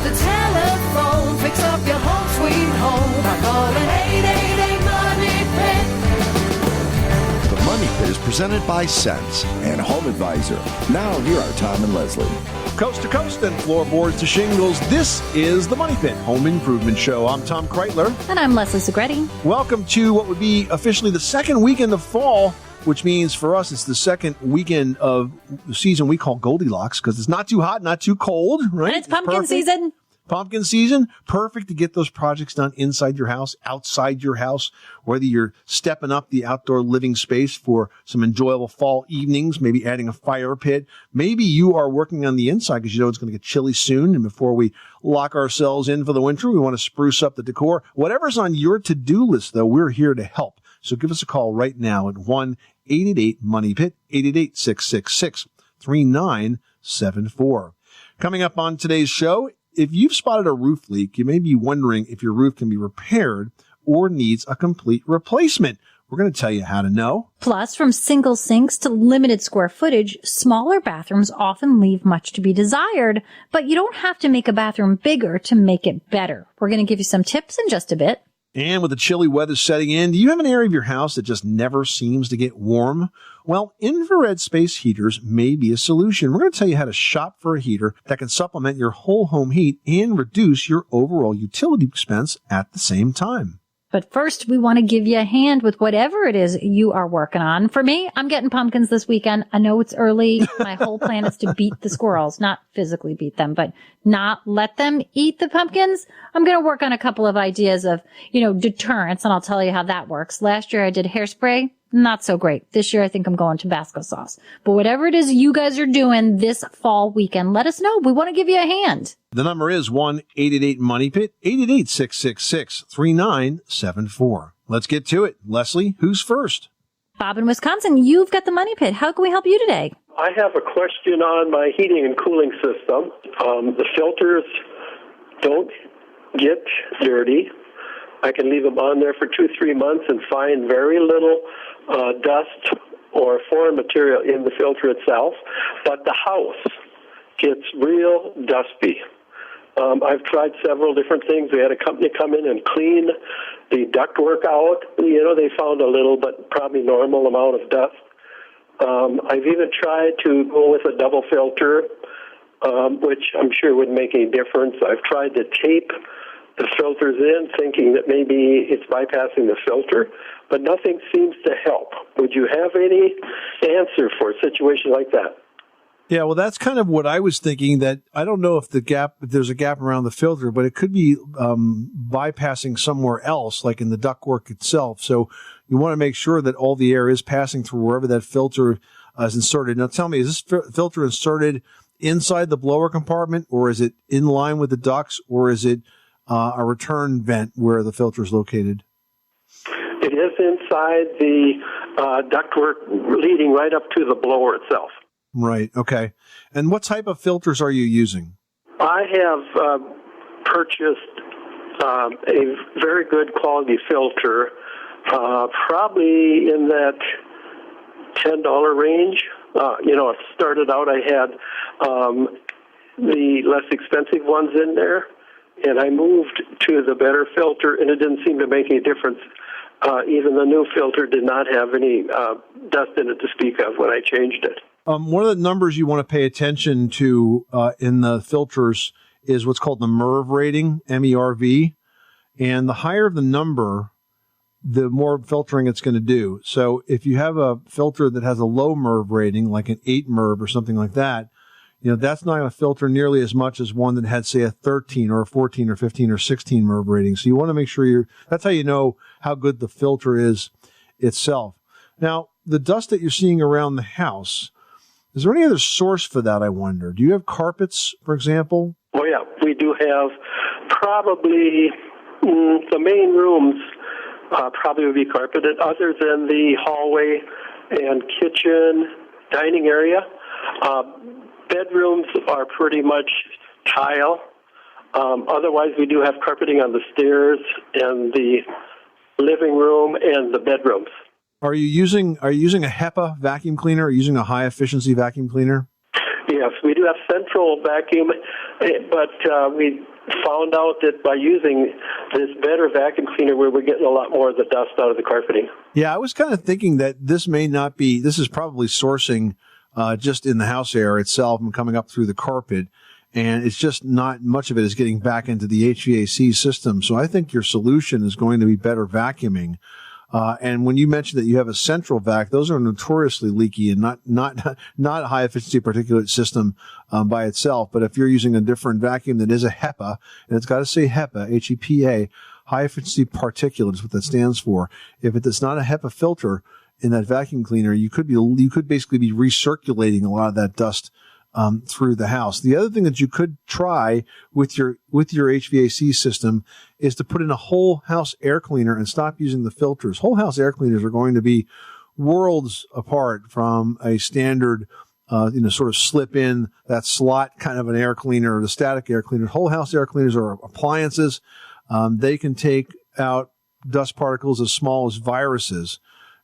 the telephone. Fix up your home sweet home by calling 888-MONEY-PIT. The Money Pit is presented by Sense and Home Advisor. Now, here are Tom and Leslie. Coast to coast and floorboards to shingles, this is the Money Pit Home Improvement Show. I'm Tom Kreitler. And I'm Leslie Segretti. Welcome to what would be officially the second weekend of fall, which means for us it's the second weekend of the season we call Goldilocks because it's not too hot, not too cold, right? And it's pumpkin season. Pumpkin season, perfect to get those projects done inside your house, outside your house, whether you're stepping up the outdoor living space for some enjoyable fall evenings, maybe adding a fire pit. Maybe you are working on the inside because you know it's going to get chilly soon. And before we lock ourselves in for the winter, we want to spruce up the decor. Whatever's on your to-do list, though, we're here to help. So give us a call right now at 1-888-MONEY-PIT, 888-666-3974. Coming up on today's show, if you've spotted a roof leak, you may be wondering if your roof can be repaired or needs a complete replacement. We're going to tell you how to know. Plus, from single sinks to limited square footage, smaller bathrooms often leave much to be desired, but you don't have to make a bathroom bigger to make it better. We're going to give you some tips in just a bit. And with the chilly weather setting in, do you have an area of your house that just never seems to get warm? Well, infrared space heaters may be a solution. We're going to tell you how to shop for a heater that can supplement your whole home heat and reduce your overall utility expense at the same time. But first, we want to give you a hand with whatever it is you are working on. For me, I'm getting pumpkins this weekend. I know it's early. My whole plan is to beat the squirrels, not physically beat them, but not let them eat the pumpkins. I'm going to work on a couple of ideas of, deterrence, and I'll tell you how that works. Last year I did hairspray. Not so great. This year I think I'm going Tabasco sauce. But whatever it is you guys are doing this fall weekend, let us know. We want to give you a hand. The number is 1-888-MONEY-PIT, 888-666-3974. Let's get to it. Leslie, who's first? Bob in Wisconsin, you've got the Money Pit. How can we help you today? I have a question on my heating and cooling system. The filters don't get dirty. I can leave them on there for 2-3 months and find very little dust or foreign material in the filter itself, but the house gets real dusty. I've tried several different things. We had a company come in and clean the ductwork out. They found a little but probably normal amount of dust. I've even tried to go with a double filter, which I'm sure would make a difference. I've tried to tape the filters in, thinking that maybe it's bypassing the filter, but nothing seems to help. Would you have any answer for a situation like that? Yeah, well, that's kind of what I was thinking, that I don't know if there's a gap around the filter, but it could be bypassing somewhere else, like in the ductwork itself. So you want to make sure that all the air is passing through wherever that filter is inserted. Now, tell me, is this filter inserted inside the blower compartment, or is it in line with the ducts, or is it a return vent where the filter is located? It is inside the ductwork leading right up to the blower itself. Right. Okay. And what type of filters are you using? I have purchased a very good quality filter, probably in that $10 range. It started out, I had the less expensive ones in there, and I moved to the better filter, and it didn't seem to make any difference. Even the new filter did not have any dust in it to speak of when I changed it. One of the numbers you want to pay attention to in the filters is what's called the MERV rating, MERV. And the higher the number, the more filtering it's going to do. So if you have a filter that has a low MERV rating, like an 8 MERV or something like that, that's not going to filter nearly as much as one that had, say, a 13 or a 14 or 15 or 16 MERV rating. So you want to make sure that's how you know how good the filter is itself. Now, the dust that you're seeing around the house, is there any other source for that, I wonder? Do you have carpets, for example? Oh, yeah. We do have probably the main rooms probably would be carpeted, other than the hallway and kitchen, dining area. Bedrooms are pretty much tile. Otherwise, we do have carpeting on the stairs and the living room and the bedrooms. Are you using a HEPA vacuum cleaner? Are you using a high efficiency vacuum cleaner? Yes, we do have central vacuum, but we found out that by using this better vacuum cleaner, we were getting a lot more of the dust out of the carpeting. Yeah, I was kind of thinking that this is probably sourcing just in the house air itself and coming up through the carpet. And it's just not much of it is getting back into the HVAC system. So I think your solution is going to be better vacuuming. And when you mentioned that you have a central vac, those are notoriously leaky and not a high efficiency particulate system by itself. But if you're using a different vacuum that is a HEPA, and it's got to say HEPA, HEPA, high efficiency particulate is what that stands for. If it's not a HEPA filter in that vacuum cleaner, you could basically be recirculating a lot of that dust through the house. The other thing that you could try with your HVAC system is to put in a whole house air cleaner and stop using the filters. Whole house air cleaners are going to be worlds apart from a standard, sort of slip in that slot kind of an air cleaner or the static air cleaner. Whole house air cleaners are appliances. They can take out dust particles as small as viruses.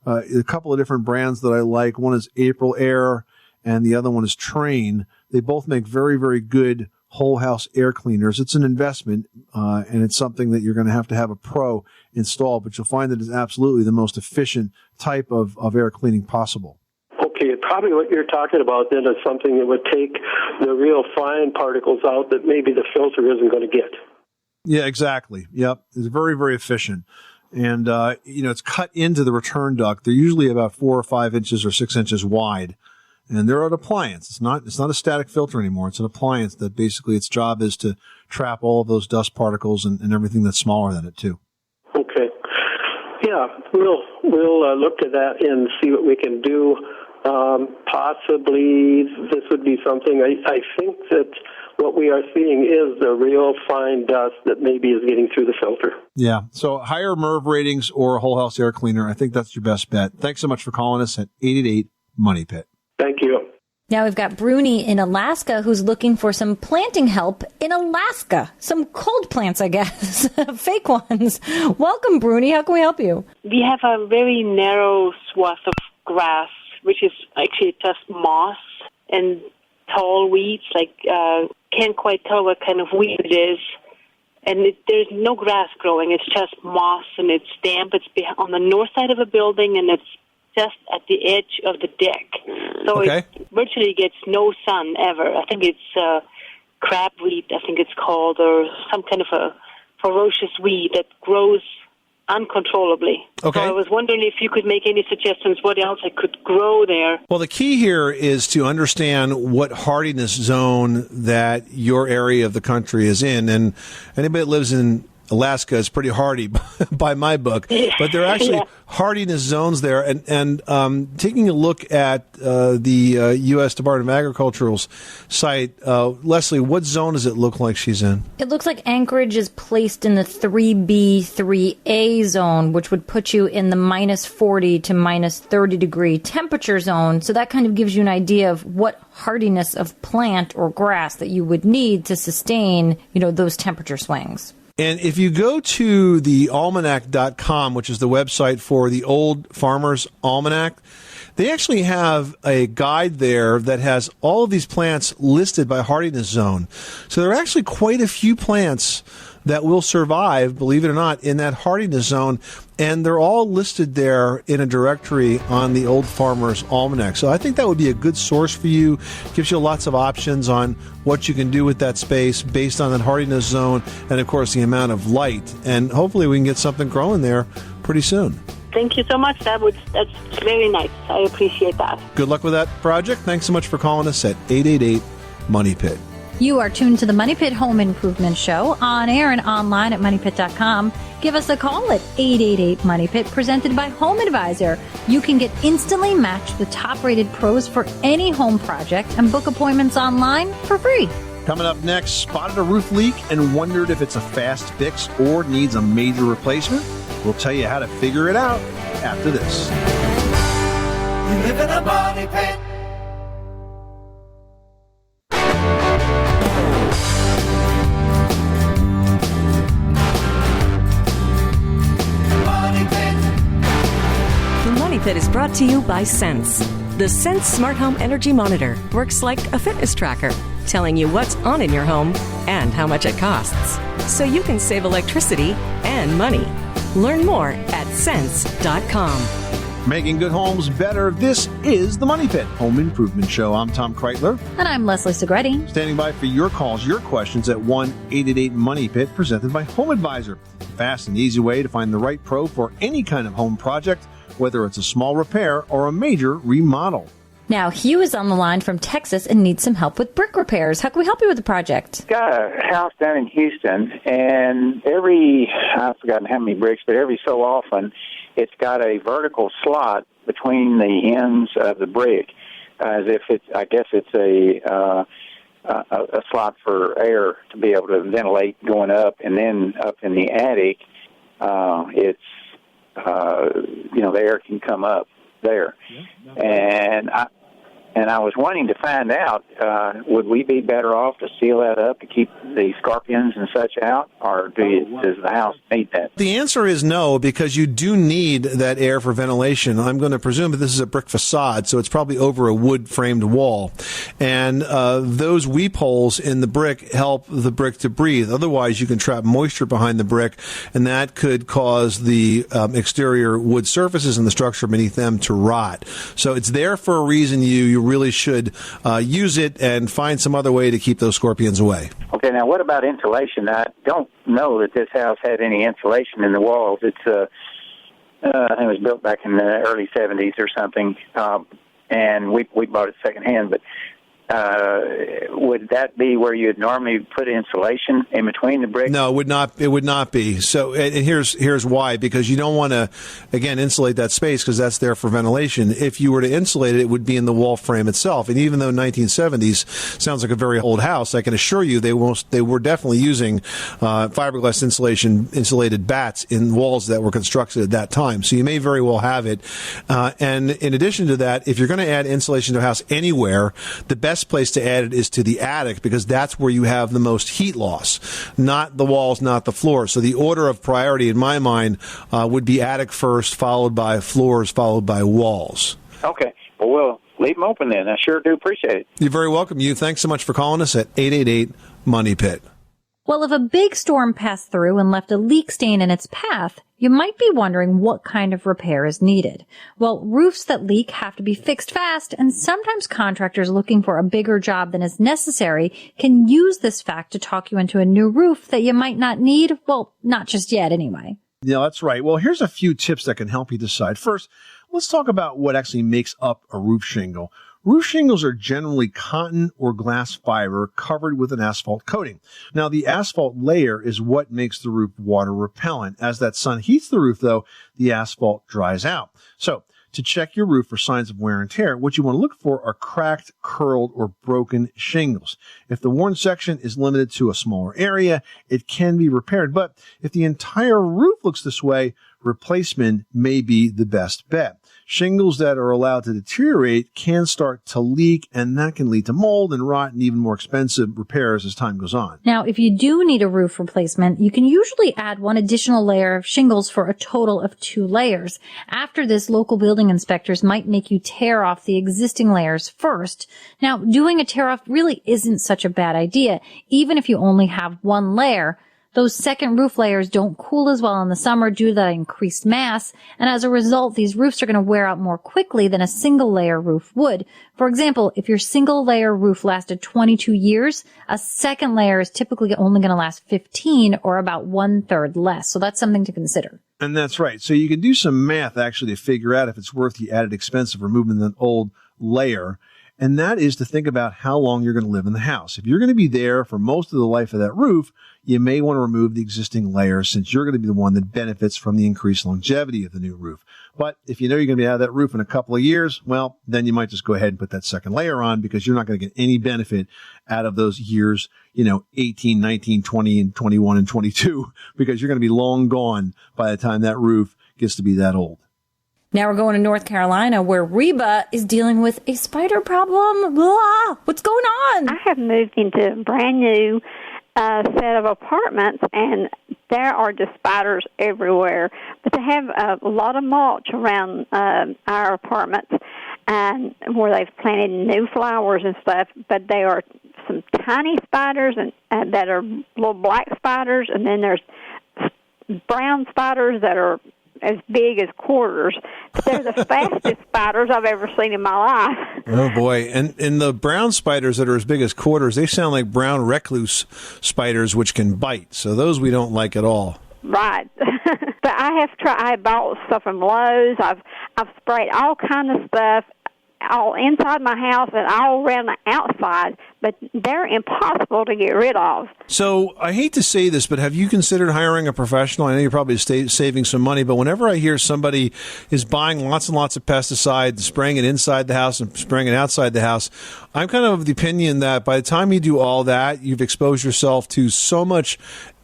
A couple of different brands that I like. One is April Air, and the other one is Train. They both make very, very good whole house air cleaners. It's an investment, and it's something that you're going to have a pro install, but you'll find that it's absolutely the most efficient type of air cleaning possible. Okay, probably what you're talking about then is something that would take the real fine particles out that maybe the filter isn't going to get. Yeah, exactly. Yep. It's very, very efficient. And, it's cut into the return duct. They're usually about 4 or 5 inches or 6 inches wide. And they're an appliance. It's not a static filter anymore. It's an appliance that basically its job is to trap all of those dust particles and everything that's smaller than it too. Okay. Yeah, we'll look at that and see what we can do. Possibly this would be something. I think that what we are seeing is the real fine dust that maybe is getting through the filter. Yeah. So higher MERV ratings or a whole house air cleaner. I think that's your best bet. Thanks so much for calling us at 888-MONEY-PIT. Thank you. Now we've got Bruni in Alaska who's looking for some planting help in Alaska. Some cold plants, I guess. Fake ones. Welcome, Bruni. How can we help you? We have a very narrow swath of grass, which is actually just moss and tall weeds. Can't quite tell what kind of weed it is. And there's no grass growing. It's just moss, and it's damp. It's on the north side of a building, and it's just at the edge of the deck. So It virtually gets no sun ever. I think it's crabweed, I think it's called, or some kind of a ferocious weed that grows uncontrollably. Okay. So I was wondering if you could make any suggestions what else I could grow there. Well, the key here is to understand what hardiness zone that your area of the country is in. And anybody that lives in Alaska is pretty hardy by my book, but there are actually hardiness zones there. And taking a look at the U.S. Department of Agricultural's site, Leslie, what zone does it look like she's in? It looks like Anchorage is placed in the 3B, 3A zone, which would put you in the minus 40 to minus 30 degree temperature zone. So that kind of gives you an idea of what hardiness of plant or grass that you would need to sustain, those temperature swings. And if you go to the almanac.com, which is the website for the Old Farmer's Almanac, they actually have a guide there that has all of these plants listed by hardiness zone. So there are actually quite a few plants that will survive, believe it or not, in that hardiness zone. And they're all listed there in a directory on the Old Farmer's Almanac. So I think that would be a good source for you. Gives you lots of options on what you can do with that space based on that hardiness zone and, of course, the amount of light. And hopefully we can get something growing there pretty soon. Thank you so much. That's very nice. I appreciate that. Good luck with that project. Thanks so much for calling us at 888-MONEY-PIT. You are tuned to the Money Pit Home Improvement Show on air and online at MoneyPit.com. Give us a call at 888-MONEY-PIT, presented by Home Advisor. You can get instantly matched with top-rated pros for any home project and book appointments online for free. Coming up next, spotted a roof leak and wondered if it's a fast fix or needs a major replacement? We'll tell you how to figure it out after this. You live in a money pit. The Money Pit is brought to you by Sense. The Sense Smart Home Energy Monitor works like a fitness tracker, telling you what's on in your home and how much it costs, so you can save electricity and money. Learn more at sense.com. Making good homes better. This is the Money Pit Home Improvement Show. I'm Tom Kreitler. And I'm Leslie Segretti. Standing by for your calls, your questions at 1-888-MONEY-PIT, presented by Home Advisor. Fast and easy way to find the right pro for any kind of home project, whether it's a small repair or a major remodel. Now, Hugh is on the line from Texas and needs some help with brick repairs. How can we help you with the project? Got a house down in Houston, and I've forgotten how many bricks, but every so often it's got a vertical slot between the ends of the brick, as if I guess it's a slot for air to be able to ventilate going up, and then up in the attic, the air can come up there. And I was wanting to find out, would we be better off to seal that up to keep the scorpions and such out, or does the house need that? The answer is no, because you do need that air for ventilation. I'm going to presume that this is a brick facade, so it's probably over a wood-framed wall. And those weep holes in the brick help the brick to breathe. Otherwise, you can trap moisture behind the brick, and that could cause the exterior wood surfaces and the structure beneath them to rot. So it's there for a reason. You really should use it and find some other way to keep those scorpions away. Okay, now what about insulation? I don't know that this house had any insulation in the walls. It's I think it was built back in the early 70s or something, and we bought it secondhand. But would that be where you'd normally put insulation in between the bricks? No, it would not. It would not be. So, and here's why: because you don't want to, again, insulate that space because that's there for ventilation. If you were to insulate it, it would be in the wall frame itself. And even though 1970s sounds like a very old house, I can assure you they were definitely using fiberglass insulated bats in walls that were constructed at that time. So you may very well have it. And in addition to that, if you're going to add insulation to a house anywhere, the best place to add it is to the attic, because that's where you have the most heat loss, not the walls, not the floors. So the order of priority in my mind would be attic first, followed by floors, followed by walls. Okay. Well, we'll leave them open then. I sure do appreciate it. You're very welcome. Thanks so much for calling us at 888-MONEY-PIT. Well, if a big storm passed through and left a leak stain in its path, you might be wondering what kind of repair is needed. Well, roofs that leak have to be fixed fast, and sometimes contractors looking for a bigger job than is necessary can use this fact to talk you into a new roof that you might not need. Well, not just yet anyway. Yeah, that's right. Well, here's a few tips that can help you decide. First, let's talk about what actually makes up a roof shingle. Roof shingles are generally cotton or glass fiber covered with an asphalt coating. Now, the asphalt layer is what makes the roof water repellent. As that sun heats the roof, though, the asphalt dries out. So, to check your roof for signs of wear and tear, what you want to look for are cracked, curled, or broken shingles. If the worn section is limited to a smaller area, it can be repaired. But if the entire roof looks this way, replacement may be the best bet. Shingles that are allowed to deteriorate can start to leak, and that can lead to mold and rot and even more expensive repairs as time goes on. Now, if you do need a roof replacement, you can usually add one additional layer of shingles for a total of 2 layers. After this, local building inspectors might make you tear off the existing layers first. Now, doing a tear off really isn't such a bad idea, even if you only have 1 layer. Those second roof layers don't cool as well in the summer due to that increased mass, and as a result, these roofs are going to wear out more quickly than a single layer roof would. For example, if your single layer roof lasted 22 years, a second layer is typically only going to last 15, or about 1/3 less. So that's something to consider. And that's right. So you can do some math actually to figure out if it's worth the added expense of removing that old layer. And that is to think about how long you're going to live in the house. If you're going to be there for most of the life of that roof, you may want to remove the existing layer since you're going to be the one that benefits from the increased longevity of the new roof. But if you know you're going to be out of that roof in a couple of years, well, then you might just go ahead and put that second layer on because you're not going to get any benefit out of those years, 18, 19, 20, and 21 and 22, because you're going to be long gone by the time that roof gets to be that old. Now we're going to North Carolina, where Reba is dealing with a spider problem. Blah! What's going on? I have moved into a brand new set of apartments, and there are just spiders everywhere. But they have a lot of mulch around our apartments. and where they've planted new flowers and stuff, but they are some tiny spiders and that are little black spiders, and then there's brown spiders that are as big as quarters. They're the fastest spiders I've ever seen in my life. Oh, boy. And the brown spiders that are as big as quarters, they sound like brown recluse spiders, which can bite. So those we don't like at all. Right. But I have tried. I bought stuff from Lowe's. I've sprayed all kind of stuff all inside my house and all around the outside, but they're impossible to get rid of. So I hate to say this, but have you considered hiring a professional? I know you're probably saving some money, but whenever I hear somebody is buying lots and lots of pesticides, spraying it inside the house and spraying it outside the house, I'm kind of the opinion that by the time you do all that, you've exposed yourself to so much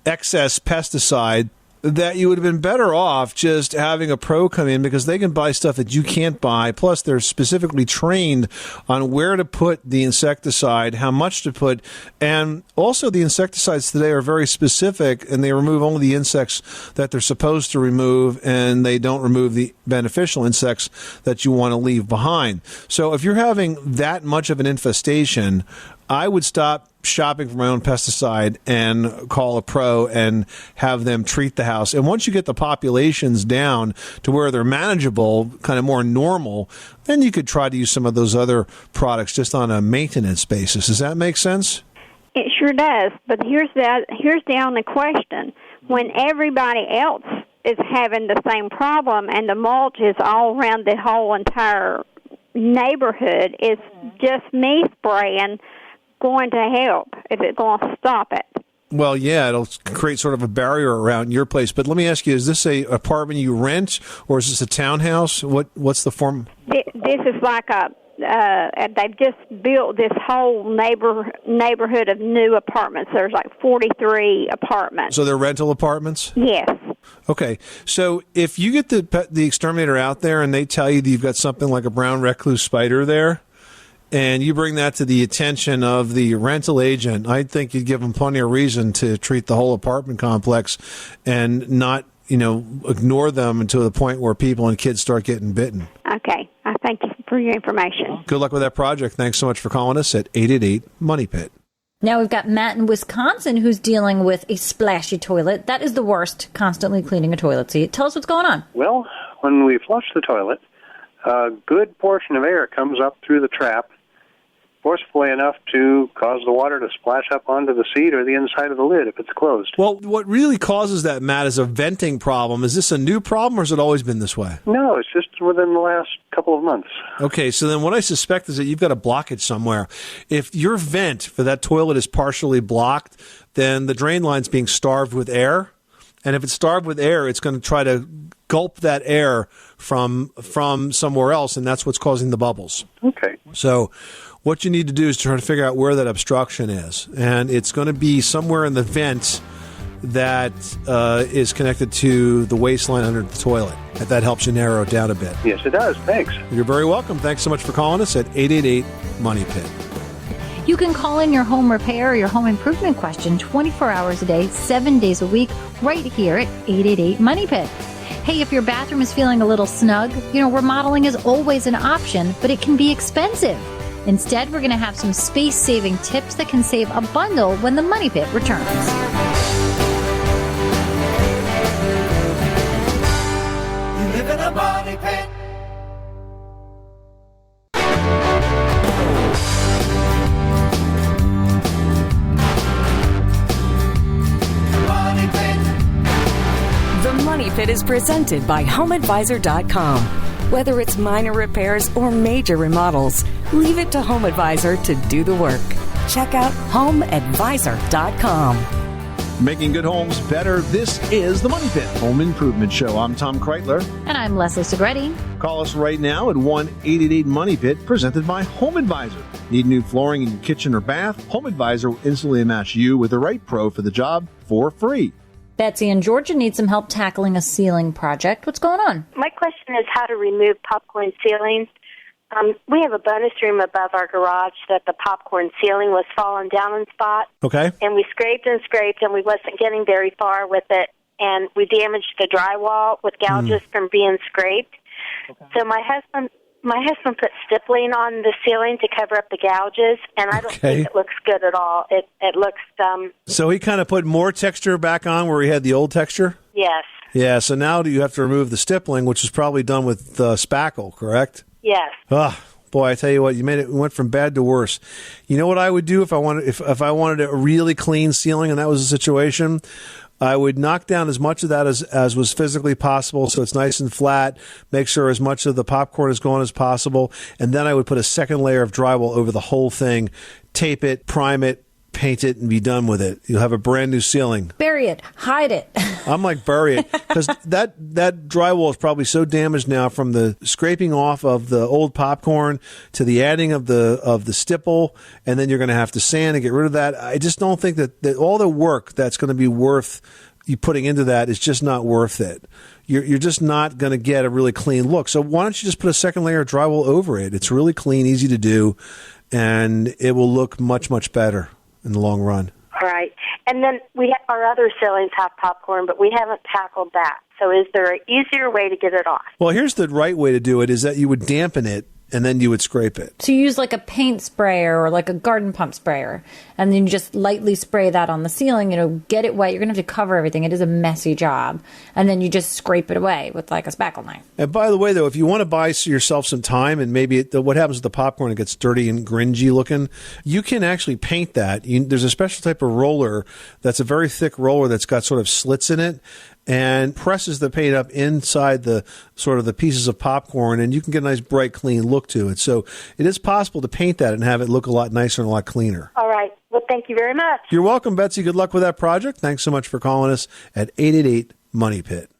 excess pesticide that you would have been better off just having a pro come in, because they can buy stuff that you can't buy. Plus, they're specifically trained on where to put the insecticide, how much to put. And also, the insecticides today are very specific, and they remove only the insects that they're supposed to remove, and they don't remove the beneficial insects that you want to leave behind. So if you're having that much of an infestation, I would stop shopping for my own pesticide and call a pro and have them treat the house. And once you get the populations down to where they're manageable, kind of more normal, then you could try to use some of those other products just on a maintenance basis. Does that make sense? It sure does. But here's the only question. When everybody else is having the same problem and the mulch is all around the whole entire neighborhood, is just me spraying going to help? If it's going to stop it? Well, yeah, it'll create sort of a barrier around your place. But let me ask you, is this a apartment you rent, or is this a townhouse? What's the form? This is like they've just built this whole neighborhood of new apartments. There's like 43 apartments. So they're rental apartments? Yes. Okay, so if you get the exterminator out there and they tell you that you've got something like a brown recluse spider there, and you bring that to the attention of the rental agent, I think you'd give them plenty of reason to treat the whole apartment complex and not, ignore them until the point where people and kids start getting bitten. Okay. I thank you for your information. Good luck with that project. Thanks so much for calling us at 888-MONEY-PIT. Now we've got Matt in Wisconsin who's dealing with a splashy toilet. That is the worst, constantly cleaning a toilet seat. Tell us what's going on. Well, when we flush the toilet, a good portion of air comes up through the trap, forcefully enough to cause the water to splash up onto the seat or the inside of the lid if it's closed. Well, what really causes that, Matt, is a venting problem. Is this a new problem, or has it always been this way? No, it's just within the last couple of months. Okay, so then what I suspect is that you've got a blockage somewhere. If your vent for that toilet is partially blocked, then the drain line's being starved with air. And if it's starved with air, it's going to try to gulp that air from somewhere else, and that's what's causing the bubbles. Okay. So what you need to do is try to figure out where that obstruction is. And it's going to be somewhere in the vent that is connected to the waistline under the toilet, if that helps you narrow it down a bit. Yes, it does. Thanks. You're very welcome. Thanks so much for calling us at 888-MONEY-PIT. You can call in your home repair or your home improvement question 24 hours a day, 7 days a week, right here at 888-MONEY-PIT. Hey, if your bathroom is feeling a little snug, remodeling is always an option, but it can be expensive. Instead, we're going to have some space-saving tips that can save a bundle when the Money Pit returns. You live in a money pit. Money pit. The Money Pit is presented by HomeAdvisor.com. Whether it's minor repairs or major remodels, leave it to HomeAdvisor to do the work. Check out HomeAdvisor.com. Making good homes better. This is the Money Pit Home Improvement Show. I'm Tom Kreitler. And I'm Leslie Segretti. Call us right now at 1-888-MONEY-PIT, presented by Home Advisor. Need new flooring in your kitchen or bath? Home Advisor will instantly match you with the right pro for the job for free. Betsy in Georgia needs some help tackling a ceiling project. What's going on? My question is how to remove popcorn ceilings. We have a bonus room above our garage that the popcorn ceiling was falling down in spot. Okay. And we scraped and we wasn't getting very far with it. And we damaged the drywall with gouges from being scraped. Okay. So my husband my husband put stippling on the ceiling to cover up the gouges, and I don't think it looks good at all. It looks So he kind of put more texture back on where he had the old texture? Yes. Yeah, so now you have to remove the stippling, which is probably done with spackle, correct? Yes. Oh, boy, I tell you what, it went from bad to worse. You know what I would do if I wanted a really clean ceiling and that was the situation? I would knock down as much of that as was physically possible so it's nice and flat, make sure as much of the popcorn is gone as possible, and then I would put a second layer of drywall over the whole thing, tape it, prime it, paint it, and be done with it. You'll have a brand new ceiling. Bury it. Hide it. I'm like, bury it. Because that drywall is probably so damaged now from the scraping off of the old popcorn to the adding of the stipple, and then you're going to have to sand and get rid of that. I just don't think that all the work that's going to be worth you putting into that is just not worth it. You're just not going to get a really clean look. So why don't you just put a second layer of drywall over it? It's really clean, easy to do, and it will look much, much better in the long run. Right. And then our other ceilings have popcorn, but we haven't tackled that. So is there an easier way to get it off? Well, here's the right way to do it, is that you would dampen it and then you would scrape it. So you use like a paint sprayer or like a garden pump sprayer, and then you just lightly spray that on the ceiling, get it wet. You're going to have to cover everything. It is a messy job. And then you just scrape it away with like a spackle knife. And by the way, though, if you want to buy yourself some time and maybe what happens with the popcorn, it gets dirty and gringy looking, you can actually paint that. There's a special type of roller that's a very thick roller that's got sort of slits in it, and presses the paint up inside the sort of the pieces of popcorn, and you can get a nice, bright, clean look to it. So it is possible to paint that and have it look a lot nicer and a lot cleaner. All right. Well, thank you very much. You're welcome, Betsy. Good luck with that project. Thanks so much for calling us at 888-MONEY-PIT.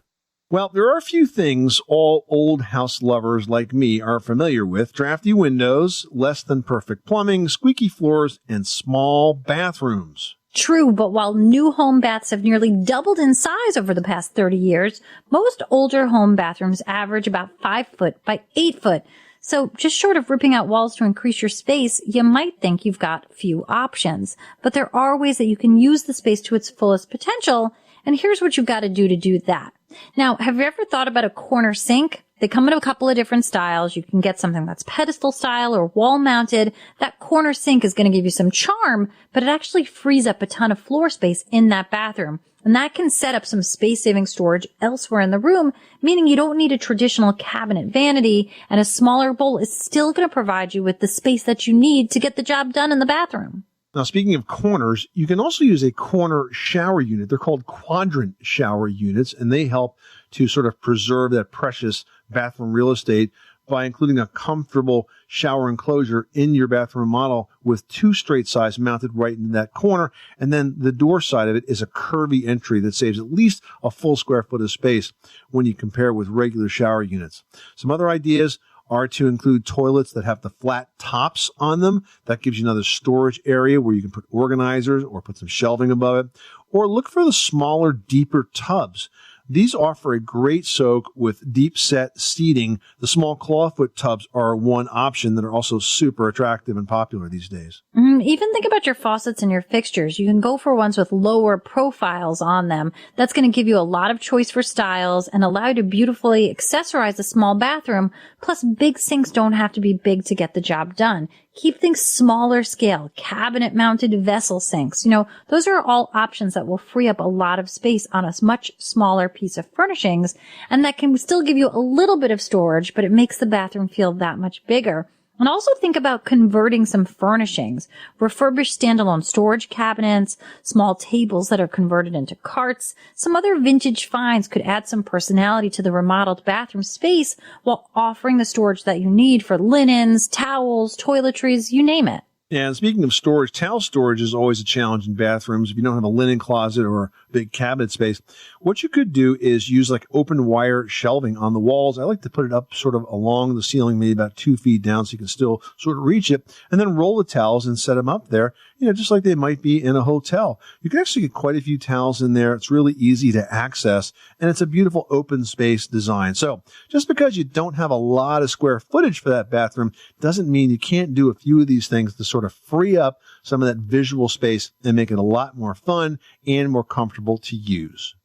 Well, there are a few things all old house lovers like me are familiar with. Drafty windows, less than perfect plumbing, squeaky floors, and small bathrooms. True, but while new home baths have nearly doubled in size over the past 30 years, most older home bathrooms average about 5 foot by 8 foot. So just short of ripping out walls to increase your space, you might think you've got few options. But there are ways that you can use the space to its fullest potential, and here's what you've got to do that. Now, have you ever thought about a corner sink? They come in a couple of different styles. You can get something that's pedestal style or wall mounted. That corner sink is going to give you some charm, but it actually frees up a ton of floor space in that bathroom. And that can set up some space-saving storage elsewhere in the room, meaning you don't need a traditional cabinet vanity, and a smaller bowl is still going to provide you with the space that you need to get the job done in the bathroom. Now, speaking of corners, you can also use a corner shower unit. They're called quadrant shower units, and they help to sort of preserve that precious bathroom real estate by including a comfortable shower enclosure in your bathroom model with 2 straight sides mounted right in that corner. And then the door side of it is a curvy entry that saves at least a full square foot of space when you compare with regular shower units. Some other ideas are to include toilets that have the flat tops on them. That gives you another storage area where you can put organizers or put some shelving above it. Or look for the smaller, deeper tubs. These offer a great soak with deep set seating. The small clawfoot tubs are one option that are also super attractive and popular these days. Even think about your faucets and your fixtures. You can go for ones with lower profiles on them. That's going to give you a lot of choice for styles and allow you to beautifully accessorize a small bathroom. Plus, big sinks don't have to be big to get the job done. Keep things smaller scale, cabinet-mounted vessel sinks. Those are all options that will free up a lot of space on a much smaller piece of furnishings, and that can still give you a little bit of storage, but it makes the bathroom feel that much bigger. And also think about converting some furnishings. Refurbished standalone storage cabinets, small tables that are converted into carts. Some other vintage finds could add some personality to the remodeled bathroom space while offering the storage that you need for linens, towels, toiletries, you name it. And speaking of storage, towel storage is always a challenge in bathrooms. If you don't have a linen closet or a big cabinet space, what you could do is use like open wire shelving on the walls. I like to put it up sort of along the ceiling, maybe about 2 feet down so you can still sort of reach it, and then roll the towels and set them up there, just like they might be in a hotel. You can actually get quite a few towels in there. It's really easy to access, and it's a beautiful open space design. So just because you don't have a lot of square footage for that bathroom doesn't mean you can't do a few of these things to sort of free up some of that visual space and make it a lot more fun and more comfortable to use.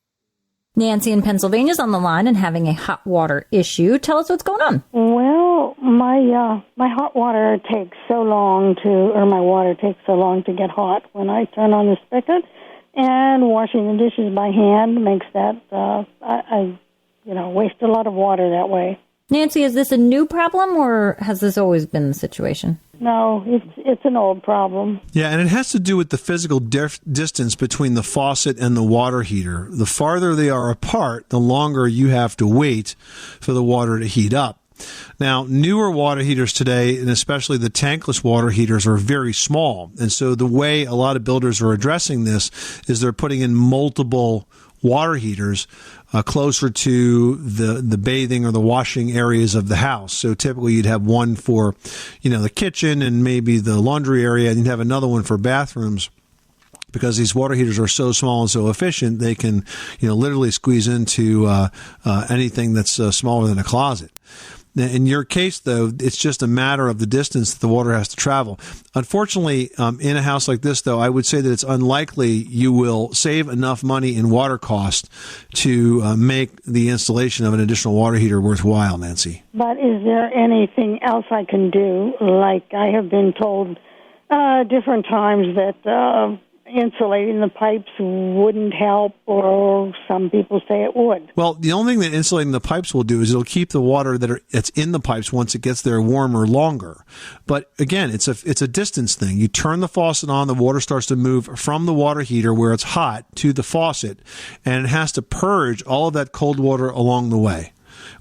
Nancy in Pennsylvania is on the line and having a hot water issue. Tell us what's going on. Well, Well, my hot water takes so long my water takes so long to get hot when I turn on the spigot, and washing the dishes by hand makes that I waste a lot of water that way. Nancy, is this a new problem, or has this always been the situation? No, it's an old problem. Yeah, and it has to do with the physical distance between the faucet and the water heater. The farther they are apart, the longer you have to wait for the water to heat up. Now, newer water heaters today, and especially the tankless water heaters, are very small. And so the way a lot of builders are addressing this is they're putting in multiple water heaters closer to the bathing or the washing areas of the house. So typically you'd have one for, the kitchen and maybe the laundry area, and you'd have another one for bathrooms. Because these water heaters are so small and so efficient, they can, literally squeeze into anything that's smaller than a closet. In your case, though, it's just a matter of the distance that the water has to travel. Unfortunately, in a house like this, though, I would say that it's unlikely you will save enough money in water cost to make the installation of an additional water heater worthwhile, Nancy. But is there anything else I can do? Like I have been told different times that insulating the pipes wouldn't help, or some people say it would. Well, the only thing that insulating the pipes will do is it'll keep the water that's in the pipes once it gets there warmer longer. But again, it's a distance thing. You turn the faucet on, the water starts to move from the water heater where it's hot to the faucet, and it has to purge all of that cold water along the way.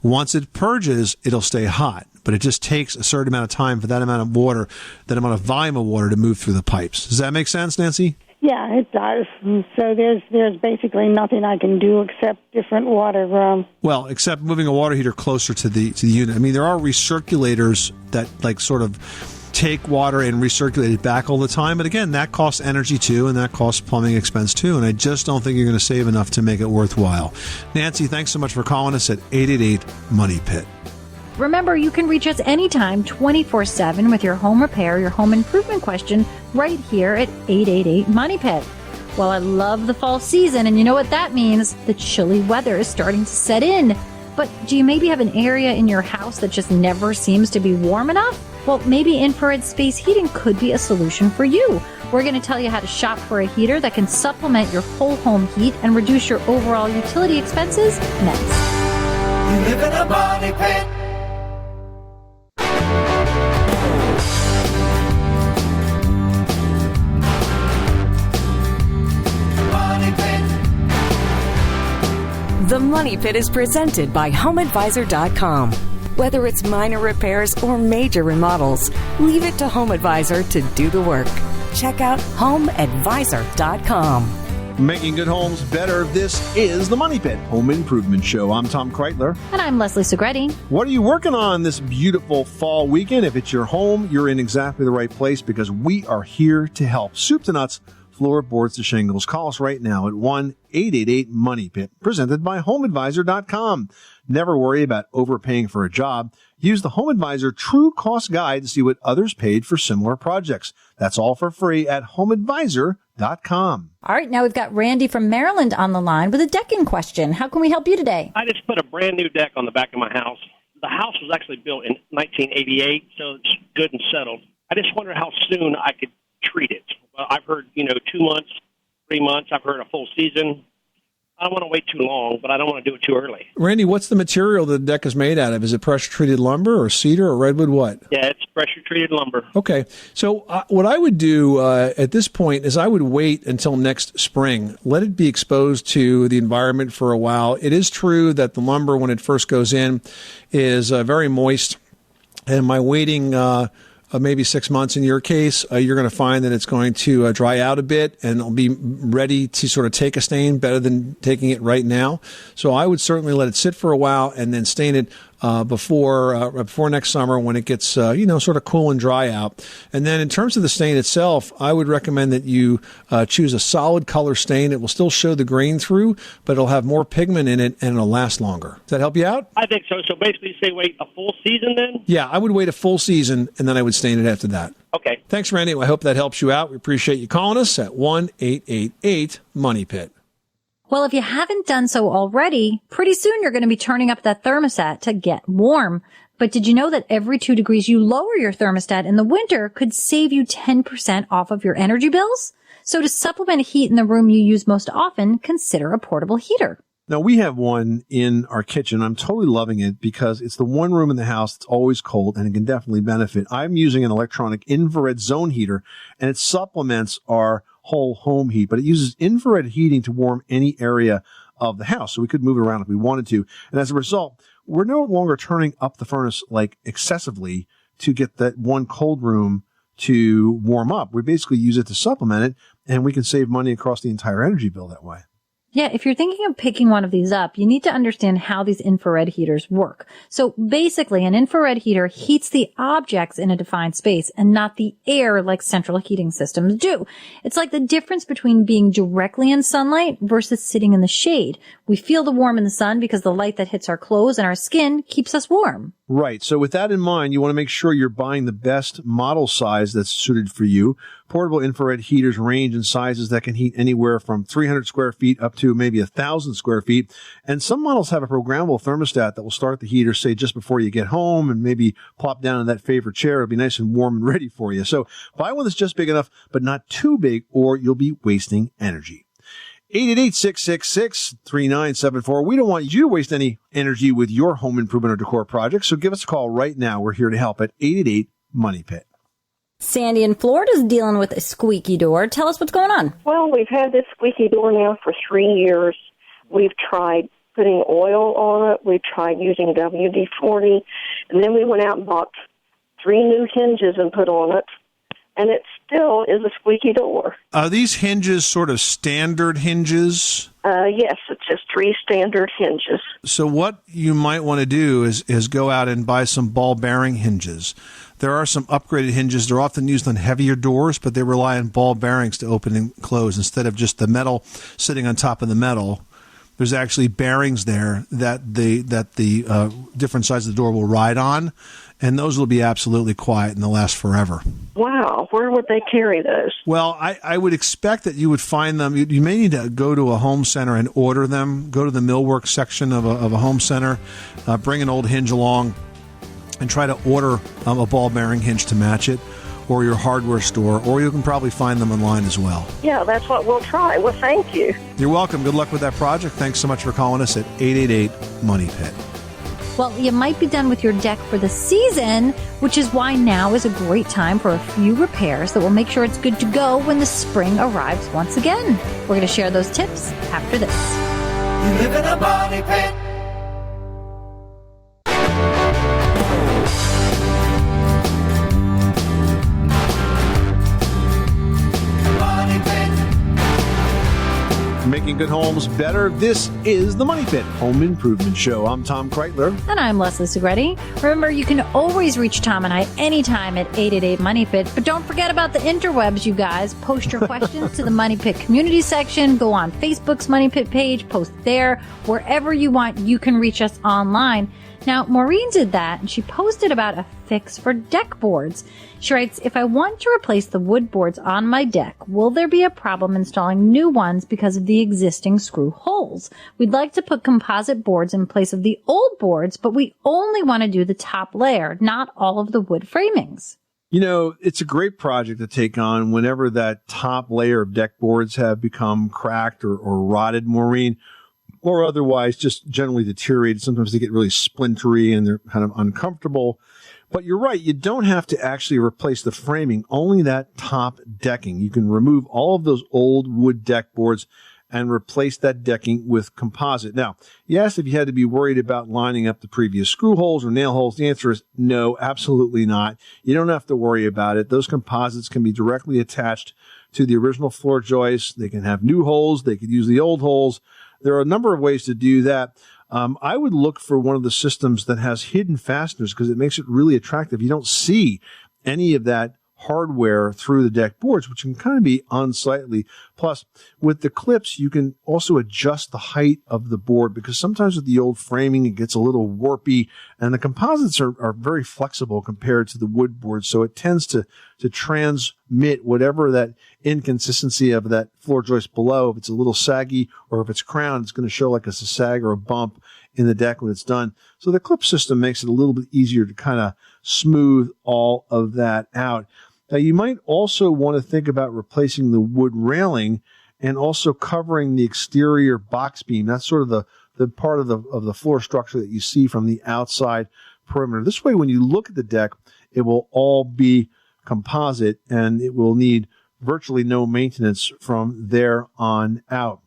Once it purges, it'll stay hot. But it just takes a certain amount of time for that amount of water, that amount of volume of water to move through the pipes. Does that make sense, Nancy? Yeah, it does. So there's basically nothing I can do except different water. Well, except moving a water heater closer to the unit. I mean, there are recirculators that sort of take water and recirculate it back all the time. But again, that costs energy too, and that costs plumbing expense too. And I just don't think you're going to save enough to make it worthwhile. Nancy, thanks so much for calling us at 888-MONEY-PIT. Remember, you can reach us anytime, 24/7, with your home repair, your home improvement question, right here at 888-MONEY-PIT. Well, I love the fall season, and you know what that means. The chilly weather is starting to set in. But do you maybe have an area in your house that just never seems to be warm enough? Well, maybe infrared space heating could be a solution for you. We're going to tell you how to shop for a heater that can supplement your whole home heat and reduce your overall utility expenses next. You live in a money pit. The Money Pit is presented by HomeAdvisor.com. Whether it's minor repairs or major remodels, leave it to HomeAdvisor to do the work. Check out HomeAdvisor.com. Making good homes better. This is the Money Pit Home Improvement Show. I'm Tom Kreitler. And I'm Leslie Segretti. What are you working on this beautiful fall weekend? If it's your home, you're in exactly the right place, because we are here to help. Soup to nuts, floorboards to shingles. Call us right now at 1-888-MONEY-PIT, presented by HomeAdvisor.com. Never worry about overpaying for a job. Use the HomeAdvisor True Cost Guide to see what others paid for similar projects. That's all for free at HomeAdvisor.com. All right, now we've got Randy from Maryland on the line with a decking question. How can we help you today? I just put a brand new deck on the back of my house. The house was actually built in 1988, so it's good and settled. I just wonder how soon I could treat it. Well, I've heard, 2 months, 3 months. I've heard a full season. I don't want to wait too long, but I don't want to do it too early. Randy, what's the material the deck is made out of? Is it pressure-treated lumber or cedar or redwood? What? Yeah, it's pressure-treated lumber. Okay. So what I would do at this point is I would wait until next spring. Let it be exposed to the environment for a while. It is true that the lumber, when it first goes in, is very moist. And by waiting maybe 6 months in your case, you're going to find that it's going to dry out a bit and it'll be ready to sort of take a stain better than taking it right now. So I would certainly let it sit for a while and then stain it before next summer when it gets, sort of cool and dry out. And then in terms of the stain itself, I would recommend that you choose a solid color stain. It will still show the grain through, but it'll have more pigment in it and it'll last longer. Does that help you out? I think so. So basically, you say wait a full season then? Yeah, I would wait a full season and then I would stain it after that. Okay. Thanks, Randy. I hope that helps you out. We appreciate you calling us at 1-888-MONEY-PIT. Well, if you haven't done so already, pretty soon you're going to be turning up that thermostat to get warm. But did you know that every 2 degrees you lower your thermostat in the winter could save you 10% off of your energy bills? So to supplement heat in the room you use most often, consider a portable heater. Now, we have one in our kitchen. I'm totally loving it because it's the one room in the house that's always cold and it can definitely benefit. I'm using an electronic infrared zone heater and it supplements our whole home heat, but it uses infrared heating to warm any area of the house. So we could move it around if we wanted to. And as a result, we're no longer turning up the furnace like excessively to get that one cold room to warm up. We basically use it to supplement it and we can save money across the entire energy bill that way. Yeah, if you're thinking of picking one of these up, you need to understand how these infrared heaters work. So basically, an infrared heater heats the objects in a defined space and not the air like central heating systems do. It's like the difference between being directly in sunlight versus sitting in the shade. We feel the warmth in the sun because the light that hits our clothes and our skin keeps us warm. Right. So with that in mind, you want to make sure you're buying the best model size that's suited for you. Portable infrared heaters range in sizes that can heat anywhere from 300 square feet up to maybe 1,000 square feet. And some models have a programmable thermostat that will start the heater, say, just before you get home and maybe plop down in that favorite chair. It'll be nice and warm and ready for you. So buy one that's just big enough, but not too big, or you'll be wasting energy. 888-666-3974. We don't want you to waste any energy with your home improvement or decor project, so give us a call right now. We're here to help at 888-MONEY-PIT. Sandy in Florida is dealing with a squeaky door. Tell us what's going on. Well, we've had this squeaky door now for 3 years. We've tried putting oil on it. We've tried using WD-40. And then we went out and bought 3 new hinges and put on it. And it still is a squeaky door. Are these hinges sort of standard hinges? Yes, it's just 3 standard hinges. So what you might want to do is go out and buy some ball bearing hinges. There are some upgraded hinges. They're often used on heavier doors, but they rely on ball bearings to open and close instead of just the metal sitting on top of the metal. There's actually bearings there that the different sides of the door will ride on, and those will be absolutely quiet and they'll last forever. Wow, where would they carry those? Well, I would expect that you would find them. You may need to go to a home center and order them. Go to the millwork section of a home center, bring an old hinge along, and try to order a ball bearing hinge to match it, or your hardware store, or you can probably find them online as well. Yeah, that's what we'll try. Well, thank you. You're welcome. Good luck with that project. Thanks so much for calling us at 888-MONEY-PIT. Well, you might be done with your deck for the season, which is why now is a great time for a few repairs that will make sure it's good to go when the spring arrives once again. We're going to share those tips after this. You live in a money pit. Making good homes better. This is the Money Pit Home Improvement Show. I'm Tom Kreitler. And I'm Leslie Segretti. Remember, you can always reach Tom and I anytime at 888-MONEY-PIT. But don't forget about the interwebs, you guys. Post your questions to the Money Pit community section. Go on Facebook's Money Pit page. Post there. Wherever you want, you can reach us online. Now, Maureen did that, and she posted about a fix for deck boards. She writes, if I want to replace the wood boards on my deck, will there be a problem installing new ones because of the existing screw holes? We'd like to put composite boards in place of the old boards, but we only want to do the top layer, not all of the wood framings. You know, it's a great project to take on whenever that top layer of deck boards have become cracked or rotted, Maureen, or otherwise just generally deteriorated. Sometimes they get really splintery and they're kind of uncomfortable. But you're right, you don't have to actually replace the framing, only that top decking. You can remove all of those old wood deck boards and replace that decking with composite. Now, you asked if you had to be worried about lining up the previous screw holes or nail holes. The answer is no, absolutely not. You don't have to worry about it. Those composites can be directly attached to the original floor joists. They can have new holes. They could use the old holes. There are a number of ways to do that. I would look for one of the systems that has hidden fasteners because it makes it really attractive. You don't see any of that hardware through the deck boards, which can kind of be unsightly. Plus, with the clips, you can also adjust the height of the board because sometimes with the old framing, it gets a little warpy, and the composites are very flexible compared to the wood boards. So it tends to transmit whatever that inconsistency of that floor joist below. If it's a little saggy or if it's crowned, it's going to show like a sag or a bump in the deck when it's done. So the clip system makes it a little bit easier to kind of smooth all of that out. Now, you might also want to think about replacing the wood railing and also covering the exterior box beam. That's sort of the part of the floor structure that you see from the outside perimeter. This way, when you look at the deck, it will all be composite and it will need virtually no maintenance from there on out.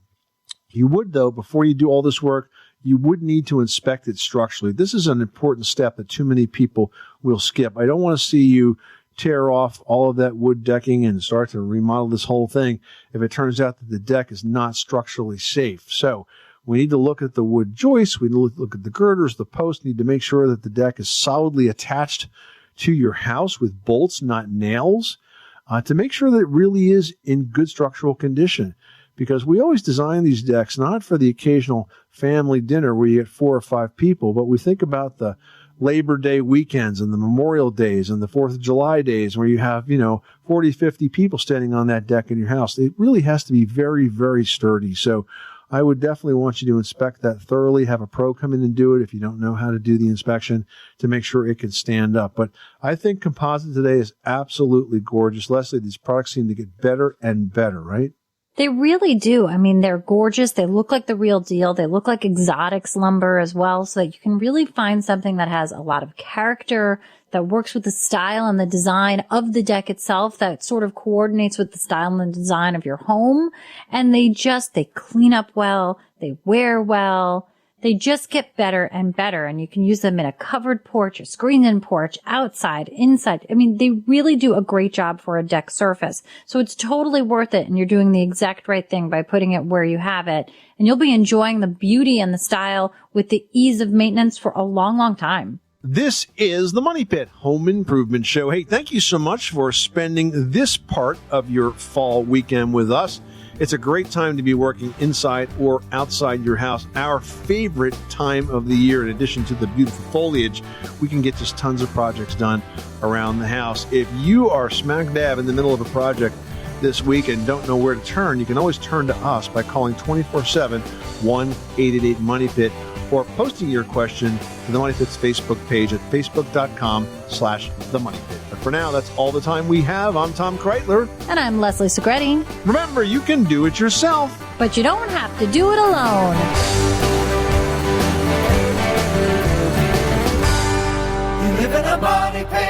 You would, though, before you do all this work, you would need to inspect it structurally. This is an important step that too many people will skip. I don't want to see you tear off all of that wood decking and start to remodel this whole thing if it turns out that the deck is not structurally safe. So we need to look at the wood joists. We need to look at the girders, the posts. We need to make sure that the deck is solidly attached to your house with bolts, not nails, to make sure that it really is in good structural condition. Because we always design these decks not for the occasional family dinner where you get 4 or 5 people, but we think about the Labor Day weekends and the Memorial Days and the 4th of July days where you have, 40, 50 people standing on that deck in your house. It really has to be very, very sturdy. So I would definitely want you to inspect that thoroughly, have a pro come in and do it if you don't know how to do the inspection to make sure it can stand up. But I think composite today is absolutely gorgeous. Leslie, these products seem to get better and better, right? They really do. I mean, they're gorgeous. They look like the real deal. They look like exotics lumber as well, so that you can really find something that has a lot of character, that works with the style and the design of the deck itself, that sort of coordinates with the style and the design of your home. And they clean up well. They wear well. They just get better and better, and you can use them in a covered porch, a screened-in porch, outside, inside. I mean, they really do a great job for a deck surface. So it's totally worth it, and you're doing the exact right thing by putting it where you have it. And you'll be enjoying the beauty and the style with the ease of maintenance for a long, long time. This is the Money Pit Home Improvement Show. Hey, thank you so much for spending this part of your fall weekend with us. It's a great time to be working inside or outside your house. Our favorite time of the year, in addition to the beautiful foliage, we can get just tons of projects done around the house. If you are smack dab in the middle of a project this week and don't know where to turn, you can always turn to us by calling 24/7 1-888-MONEYPIT or posting your question to the Money Pit's Facebook page at facebook.com/themoneypit. But for now, that's all the time we have. I'm Tom Kreitler. And I'm Leslie Segretti. Remember, you can do it yourself, but you don't have to do it alone. You live in a money pit.